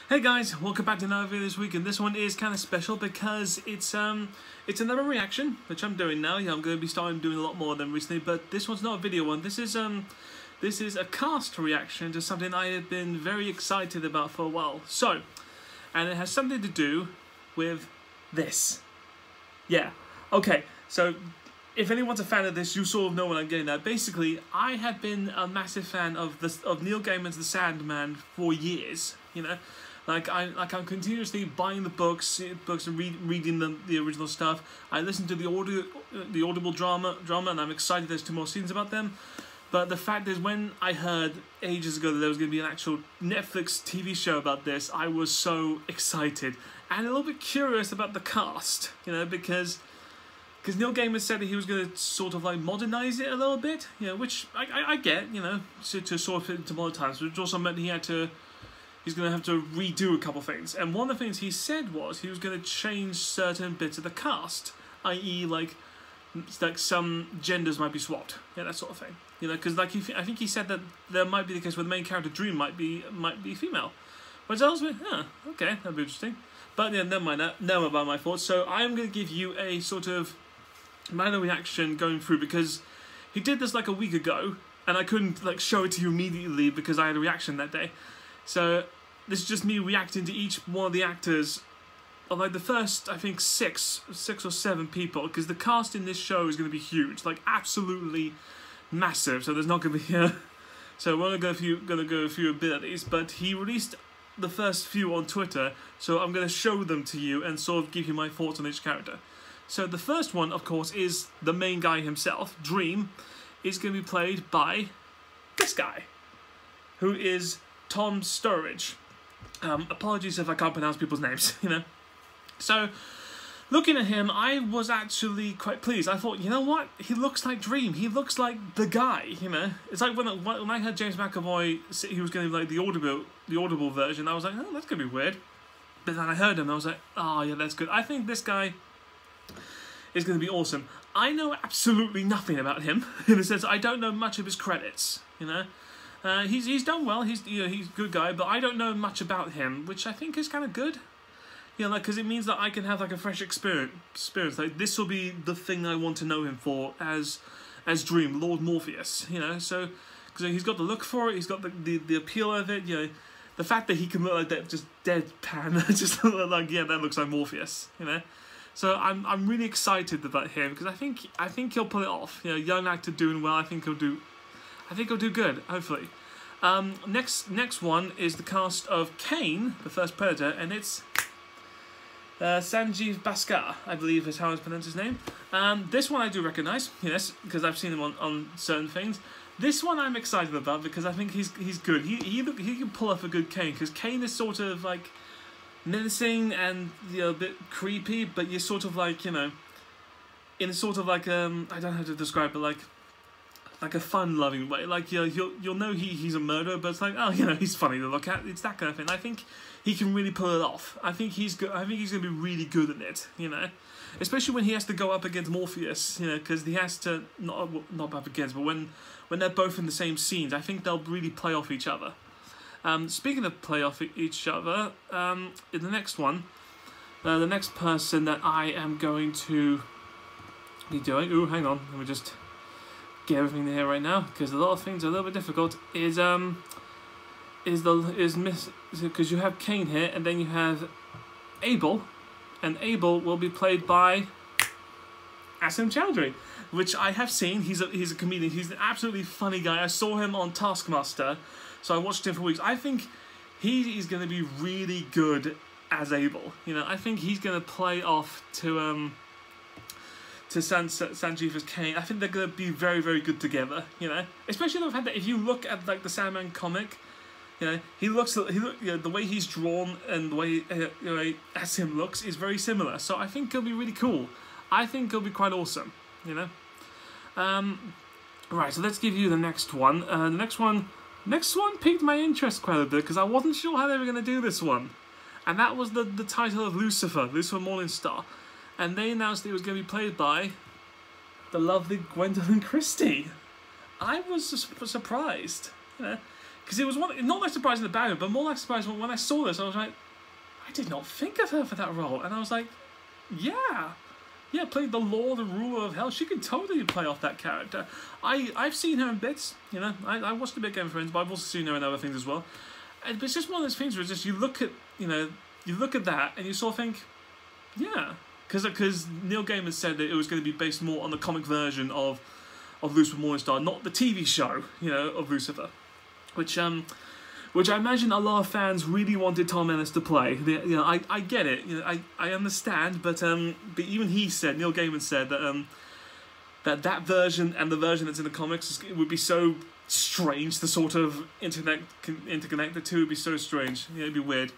Hey guys, welcome back to another video this week, and this one is kind of special because it's another reaction which I'm doing now. Yeah, I'm going to be starting doing a lot more than recently, but this one's not a video one. This is a cast reaction to something I have been very excited about for a while. So, and it has something to do with this. Yeah. Okay. So, if anyone's a fan of this, you sort of know what I'm getting at. Basically, I have been a massive fan of Neil Gaiman's The Sandman for years. You know. I'm continuously buying the books and reading the original stuff. I listen to the Audible drama, and I'm excited there's 2 more seasons about them. But the fact is, when I heard ages ago that there was going to be an actual Netflix TV show about this, I was so excited and a little bit curious about the cast, you know, because Neil Gaiman said that he was going to sort of like modernize it a little bit, you know, which I get, you know, to sort of fit into modern times, which also meant he's going to have to redo a couple things. And one of the things he said was he was going to change certain bits of the cast, i.e. like some genders might be swapped, yeah, that sort of thing. You know, because like I think he said that there might be the case where the main character Dream might be female, which tells me, okay, that'd be interesting. But yeah, never mind that. Never about my thoughts. So I am going to give you a sort of minor reaction going through, because he did this like a week ago, and I couldn't like show it to you immediately because I had a reaction that day. So this is just me reacting to each one of the actors of like the first, I think, six or seven people, because the cast in this show is going to be huge, like absolutely massive. So there's not going to be so we're going to go a few abilities, but he released the first few on Twitter, so I'm going to show them to you and sort of give you my thoughts on each character. So the first one, of course, is the main guy himself. Dream is going to be played by this guy, who is Tom Sturridge. Apologies if I can't pronounce people's names, you know. So, looking at him, I was actually quite pleased. I thought, you know what? He looks like Dream. He looks like the guy, you know. It's like when I heard James McAvoy say he was going to be like the Audible version, I was like, oh, that's going to be weird. But then I heard him, and I was like, oh, yeah, that's good. I think this guy is going to be awesome. I know absolutely nothing about him, in a sense. I don't know much of his credits, you know. He's done well. He's a good guy, but I don't know much about him, which I think is kind of good. You know, like, because it means that I can have like a fresh experience. Like, this will be the thing I want to know him for as Dream, Lord Morpheus. You know, so because he's got the look for it, he's got the appeal of it. You know, the fact that he can look like that, just deadpan, just like, yeah, that looks like Morpheus. You know, so I'm really excited about him, because I think he'll pull it off. You know, young actor doing well. I think he'll do good, hopefully. Next one is the cast of Kane, the first Predator, and it's Sanjeev Bhaskar, I believe is how I pronounce his name. This one I do recognise, yes, because I've seen him on certain things. This one I'm excited about because I think he's good. He can pull off a good Kane, because Kane is sort of like menacing and, you know, a bit creepy, but you're sort of like, you know, in a sort of like I don't know how to describe it, like a fun-loving way. Like, you know, you'll know he's a murderer, but it's like, oh, you know, he's funny to look at. It's that kind of thing. I think he can really pull it off. I think he's good. I think he's going to be really good at it, you know, especially when he has to go up against Morpheus, you know, because he has to not up against, but when they're both in the same scenes, I think they'll really play off each other. Speaking of play off each other, in the next one, the next person that I am going to be doing. Ooh, hang on, let me just get everything here right now, because a lot of things are a little bit difficult. Because you have Kane here, and then you have Abel, and Abel will be played by Asim Chowdhury, which I have seen. He's a comedian. He's an absolutely funny guy. I saw him on Taskmaster, so I watched him for weeks. I think he is going to be really good as Abel. You know, I think he's going to play off to Sanjeev as Kane. I think they're going to be very, very good together, you know? Especially the fact that if you look at, like, the Sandman comic, you know, you know, the way he's drawn and the way, you know, Asim looks is very similar. So I think it'll be really cool. I think it'll be quite awesome, you know? Right, so let's give you the next one. The next one piqued my interest quite a bit, because I wasn't sure how they were going to do this one. And that was the title of Lucifer Morningstar. And they announced it was going to be played by the lovely Gwendolyn Christie. I was surprised, you know, Because it was not like surprising the bad, but more like surprising when I saw this. I was like, I did not think of her for that role, and I was like, yeah, played the Lord and Ruler of Hell. She can totally play off that character. I've seen her in bits, you know. I watched a bit of Game of Thrones, but I've also seen her in other things as well. And it's just one of those things where it's just you look at that and you sort of think, yeah, because Neil Gaiman said that it was going to be based more on the comic version of Lucifer Morningstar, not the TV show, you know, of Lucifer, which I imagine a lot of fans really wanted Tom Ellis to play. You know, I get it, you know, I understand, but even he said, Neil Gaiman said that that version and the version that's in the comics would be so strange to sort of interconnect the two. Would be so strange. Yeah, it'd be weird.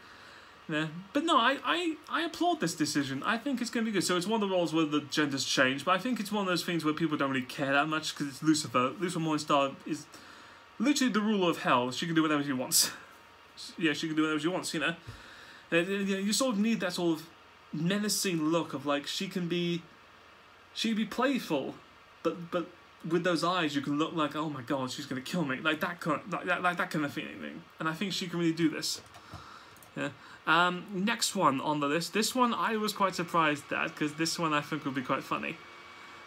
Yeah, but no, I applaud this decision. I think it's going to be good. So it's one of the roles where the genders change, but I think it's one of those things where people don't really care that much because it's Lucifer. Lucifer Morningstar is literally the ruler of hell. She can do whatever she wants. Yeah, she can do whatever she wants, you know. You sort of need that sort of menacing look of like she can be playful, but with those eyes you can look like, oh my god, she's gonna kill me, like that kind of feeling. And I think she can really do this. Yeah. Next one on the list. This one I was quite surprised at because this one I think will be quite funny.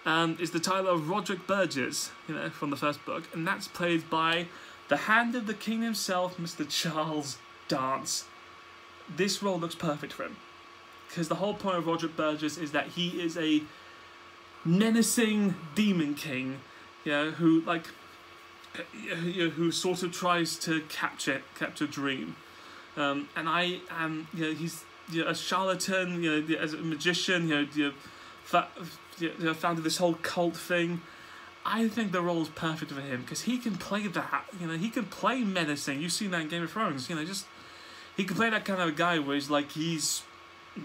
Is the title of Rogerburgess, you know, from the first book, and that's played by the Hand of the King himself, Mr. Charles Dance. This role looks perfect for him because the whole point of Rogerburgess is that he is a menacing demon king, you know, who like, you know, who sort of tries to capture Dream, and I am, you know, he's, you know, a charlatan, you know, as a magician, you know, founded this whole cult thing. I think the role is perfect for him because he can play that, you know, he can play menacing. You've seen that in Game of Thrones, you know, just he can play that kind of a guy where he's like he's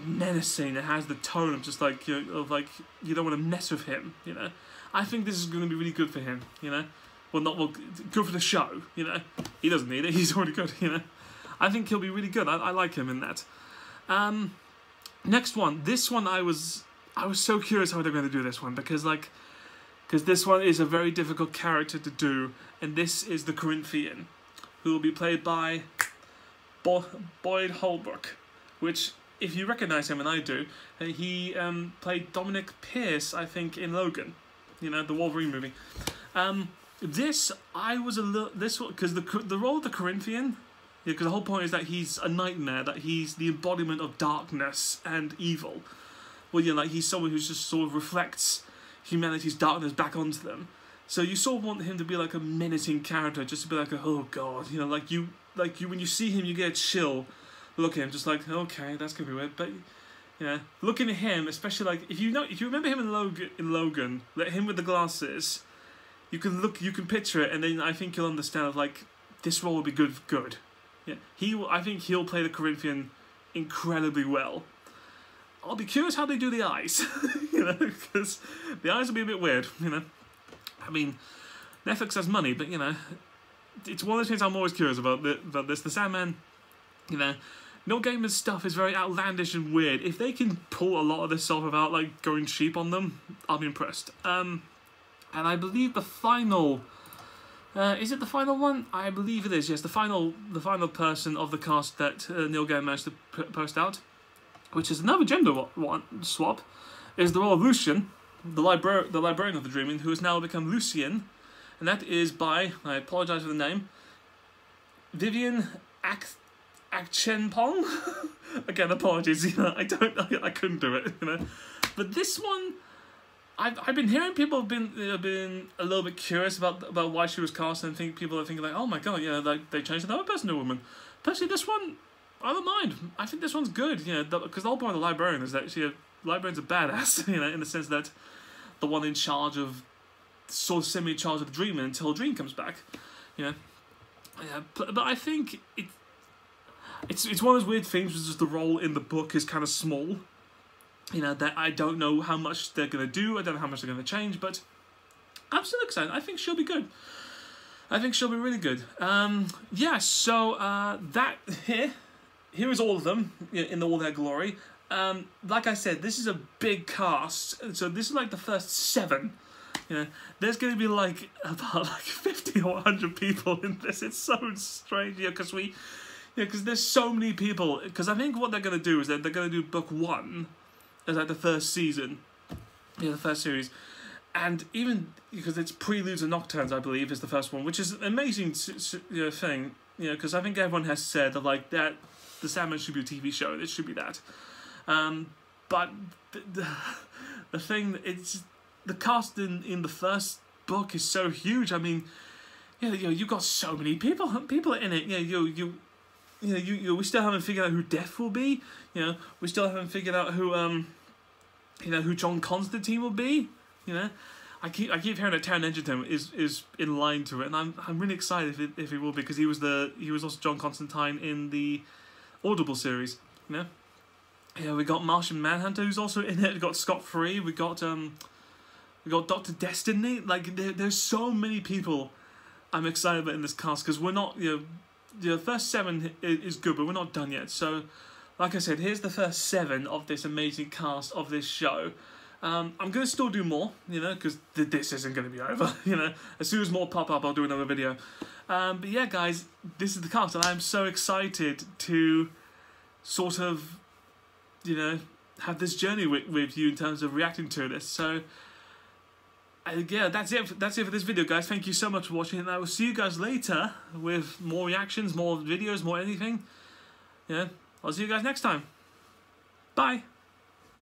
menacing and has the tone of just like, you know, of like you don't want to mess with him, you know. I think this is going to be really good for him, you know. Well, good for the show, you know. He doesn't need it; he's already good, you know. I think he'll be really good. I like him in that. Next one. This one I was so curious how they're going to do this one because this one is a very difficult character to do, and this is the Corinthian, who will be played by Boyd Holbrook, which, if you recognise him, and I do, he played Dominic Pierce, I think, in Logan, you know, the Wolverine movie. Because the role of the Corinthian, yeah, because the whole point is that he's a nightmare, that he's the embodiment of darkness and evil. Well, you know, like he's someone who just sort of reflects humanity's darkness back onto them. So you sort of want him to be like a menacing character, just to be like, oh god, you know, like you when you see him, you get a chill. Look at him, just like, okay, that's gonna be weird. But you know, looking at him, especially like if you remember him in Logan, like him with the glasses, you can picture it, and then I think you'll understand of like this role will be good. Yeah, I think he'll play the Corinthian incredibly well. I'll be curious how they do the eyes, you know, because the eyes will be a bit weird, you know. I mean, Netflix has money, but you know, it's one of those things I'm always curious about this. The Sandman, you know, Neil Gaiman's stuff is very outlandish and weird. If they can pull a lot of this off without like going cheap on them, I'll be impressed. And I believe the final, is it the final one? I believe it is. Yes, the final person of the cast that Neil Gaiman managed to post out, which is another gender swap, is the role of Lucian, the librarian of the Dreaming, who has now become Lucian, and that is by, I apologise for the name, Vivian Akchenpong. Again, apologies, you know, I couldn't do it, you know. But this one, I've been hearing people have been a little bit curious about why she was cast, and people are thinking like, oh my god, you know, like they changed another person to a woman. Personally, this one, I don't mind. I think this one's good, you know, because the whole point of the librarian is that librarian's a badass, you know, in the sense that the one in charge of, sort of semi in charge of the Dreamer until Dream comes back, you know. Yeah, but I think it's one of those weird things where just the role in the book is kind of small, you know, that I don't know how much they're going to do, I don't know how much they're going to change, but I'm still excited. I think she'll be good. I think she'll be really good. Yeah, so that here is all of them in all their glory. Like I said, this is a big cast, so this is like the first 7 You know, there's going to be like about like 50 or 100 people in this. It's so strange, because because there's so many people. Because I think what they're going to do is that they're going to do book 1 as like the first season, the first series, and even because it's Preludes and Nocturnes, I believe, is the first one, which is an amazing thing. Because I think everyone has said that like that the Sandman should be a TV show. It should be that. But the thing, it's the cast in the first book is so huge. I mean, you've got so many people in it. We still haven't figured out who Death will be. We still haven't figured out who who John Constantine will be. I keep hearing that Taron Egerton is in line to it, and I'm really excited if he will be, because he was also John Constantine in the Audible series. We got Martian Manhunter, who's also in it. We got Scott Free. We got Dr. Destiny. Like there's so many people I'm excited about in this cast, because we're not the first 7 is good, but we're not done yet. So, like I said, here's the first 7 of this amazing cast of this show. I'm gonna still do more, because this isn't gonna be over. As soon as more pop up, I'll do another video. But yeah, guys, this is the cast, and I'm so excited to sort of, have this journey with you in terms of reacting to this. So, yeah, that's it for this video, guys. Thank you so much for watching, and I will see you guys later with more reactions, more videos, more anything. I'll see you guys next time. Bye.